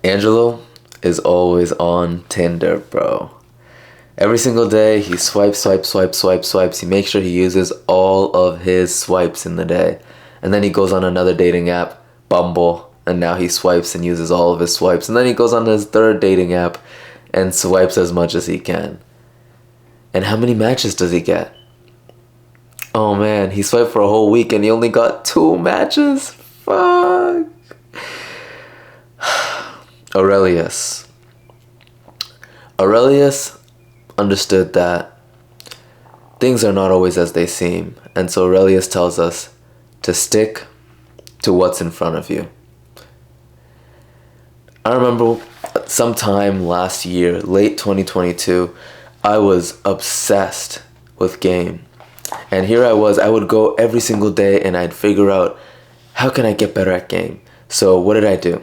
Angelo is always on Tinder, bro. Every single day, he swipes. He makes sure he uses all of his swipes in the day. And then he goes on another dating app, Bumble, and now he swipes and uses all of his swipes. And then he goes on his third dating app and swipes as much as he can. And how many matches does he get? Oh man, he swiped for a whole week and he only got 2 matches? Fuck. Aurelius understood that things are not always as they seem, and so Aurelius tells us to stick to what's in front of you. I remember sometime last year, late 2022, I was obsessed with game. And here I would go every single day and I'd figure out, how can I get better at game? So what did I do?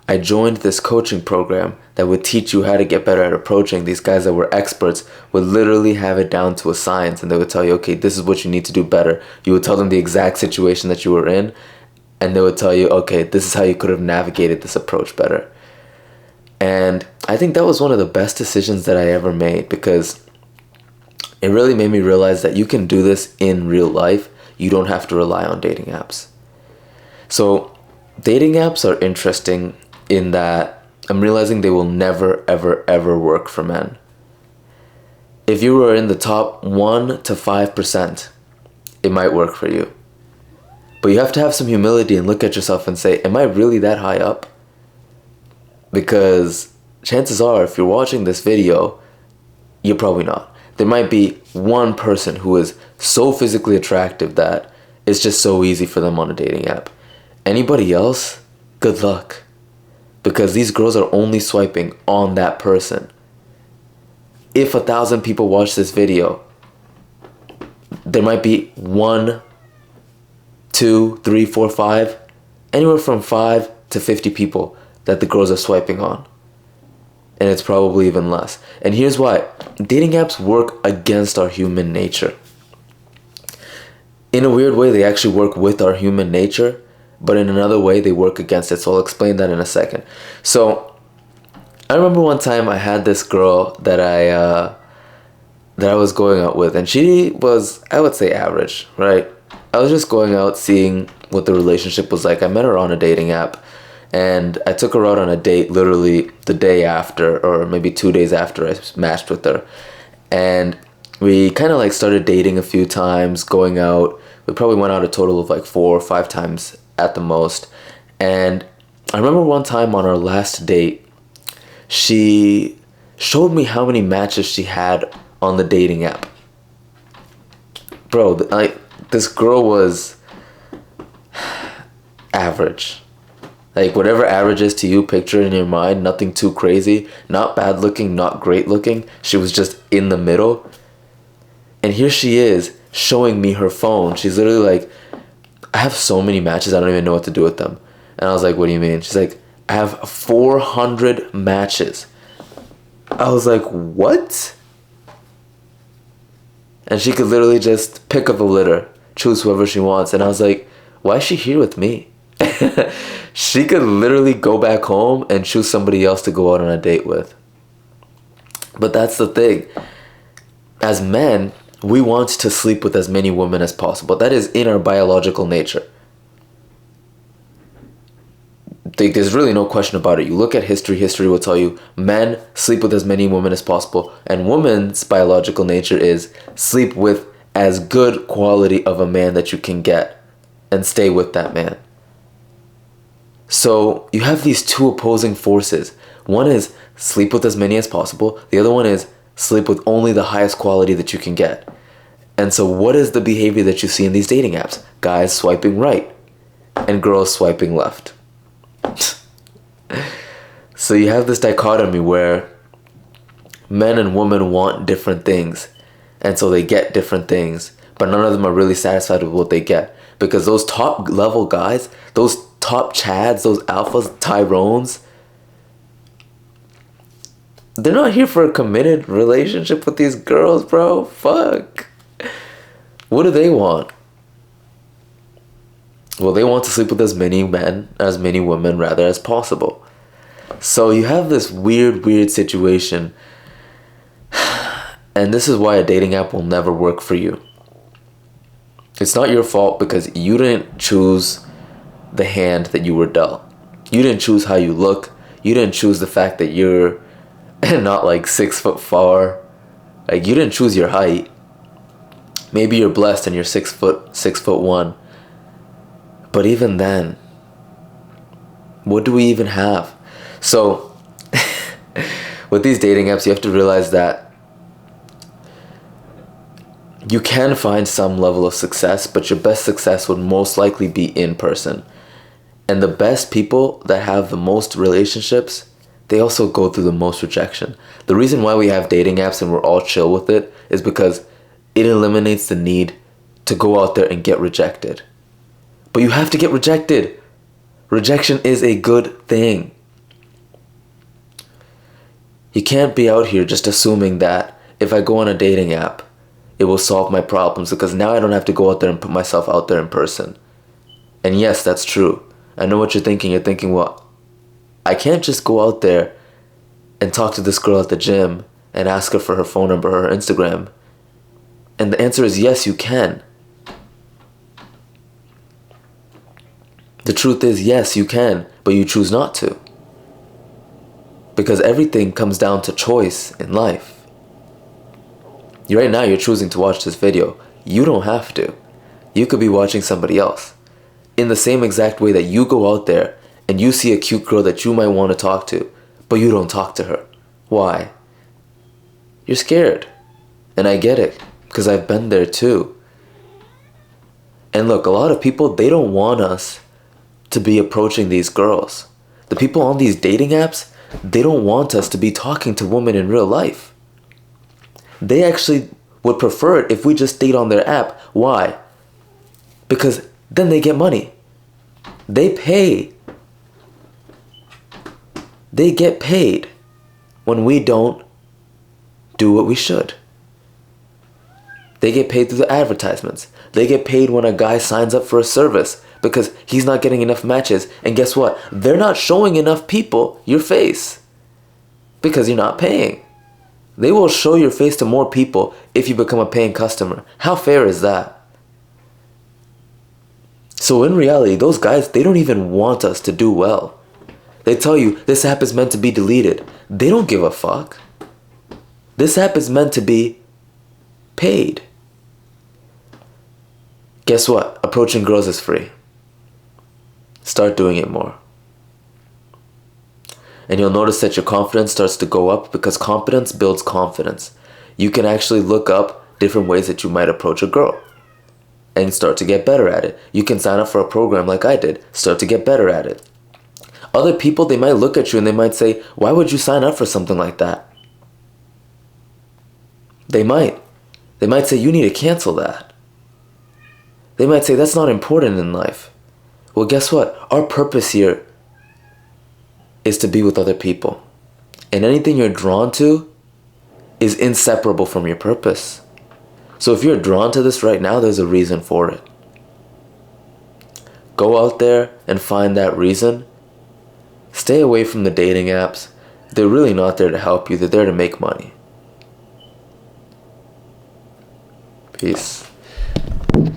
I joined this coaching program that would teach you how to get better at approaching. These guys that were experts would literally have it down to a science, and they would tell you, okay, this is what you need to do better. You would tell them the exact situation that you were in, and they would tell you, okay, this is how you could have navigated this approach better. And I think that was one of the best decisions that I ever made, because it really made me realize that you can do this in real life. You don't have to rely on dating apps. So dating apps are interesting in that I'm realizing they will never, ever work for men. If you were in the top 1 to 5%, it might work for you. But you have to have some humility and look at yourself and say, am I really that high up? Because chances are, if you're watching this video, you're probably not. There might be one person who is so physically attractive that it's just so easy for them on a dating app. Anybody else? Good luck. Because these girls are only swiping on that person. If 1,000 people watch this video, there might be 1, 2, 3, 4, 5, anywhere from 5 to 50 people that the girls are swiping on. And it's probably even less. And here's why. Dating apps work against our human nature. In a weird way, they actually work with our human nature, but in another way, they work against it. So I'll explain that in a second. So I remember one time I had this girl that I was going out with, and she was, I would say, average, right? I was just going out, seeing what the relationship was like. I met her on a dating app, and I took her out on a date literally the day after, or maybe 2 days after I matched with her. And we kind of like started dating a few times, going out. We probably went out a total of like 4 or 5 times at the most. And I remember one time on our last date, she showed me how many matches she had on the dating app. Bro, this girl was average. Like whatever average is to you, picture it in your mind. Nothing too crazy, not bad looking, not great looking. She was just in the middle. And here she is showing me her phone. She's literally like, I have so many matches, I don't even know what to do with them. And I was like, what do you mean? She's like, I have 400 matches. I was like, what? And she could literally just pick up a litter, choose whoever she wants. And I was like, why is she here with me? She could literally go back home and choose somebody else to go out on a date with. But that's the thing. As men, we want to sleep with as many women as possible. That is in our biological nature. There's really no question about it. You look at history, history will tell you men sleep with as many women as possible. And women's biological nature is sleep with as good quality of a man that you can get and stay with that man. So you have these two opposing forces. One is sleep with as many as possible. The other one is sleep with only the highest quality that you can get. And so what is the behavior that you see in these dating apps? Guys swiping right and girls swiping left. So you have this dichotomy where men and women want different things, and so they get different things, but none of them are really satisfied with what they get. Because those top level guys, those top Chads, those alphas, Tyrones, they're not here for a committed relationship with these girls, bro. Fuck. What do they want? Well, they want to sleep with as many men, as many women rather, as possible. So you have this weird situation, and this is why a dating app will never work for you. It's not your fault because you didn't choose the hand that you were dealt. You didn't choose how you look. You didn't choose the fact that you're not like 6'4". Like, you didn't choose your height. Maybe you're blessed and you're 6'1". But even then, what do we even have? So with these dating apps, you have to realize that you can find some level of success, but your best success would most likely be in person. And the best people that have the most relationships, they also go through the most rejection. The reason why we have dating apps and we're all chill with it is because it eliminates the need to go out there and get rejected. But you have to get rejected. Rejection is a good thing. You can't be out here just assuming that if I go on a dating app, it will solve my problems, because now I don't have to go out there and put myself out there in person. And yes, that's true. I know what you're thinking. You're thinking, well, I can't just go out there and talk to this girl at the gym and ask her for her phone number or her Instagram. And the answer is yes, you can. The truth is, yes, you can, but you choose not to. Because everything comes down to choice in life. Right now, you're choosing to watch this video. You don't have to. You could be watching somebody else. In the same exact way that you go out there and you see a cute girl that you might want to talk to, but you don't talk to her. Why? You're scared. And I get it, because I've been there too. And look, a lot of people, they don't want us to be approaching these girls. The people on these dating apps, they don't want us to be talking to women in real life. They actually would prefer it if we just stayed on their app. Why? Because then they get money. They pay. They get paid when we don't do what we should. They get paid through the advertisements. They get paid when a guy signs up for a service because he's not getting enough matches. And guess what? They're not showing enough people your face because you're not paying. They will show your face to more people if you become a paying customer. How fair is that? So in reality, those guys, they don't even want us to do well. They tell you this app is meant to be deleted. They don't give a fuck. This app is meant to be paid. Guess what? Approaching girls is free. Start doing it more. And you'll notice that your confidence starts to go up, because confidence builds confidence. You can actually look up different ways that you might approach a girl and start to get better at it. You can sign up for a program like I did, start to get better at it. Other people, they might look at you and they might say, why would you sign up for something like that? They might. They might say, you need to cancel that. They might say, that's not important in life. Well, guess what? Our purpose here is to be with other people. And anything you're drawn to is inseparable from your purpose. So if you're drawn to this right now, there's a reason for it. Go out there and find that reason. Stay away from the dating apps. They're really not there to help you. They're there to make money. Peace.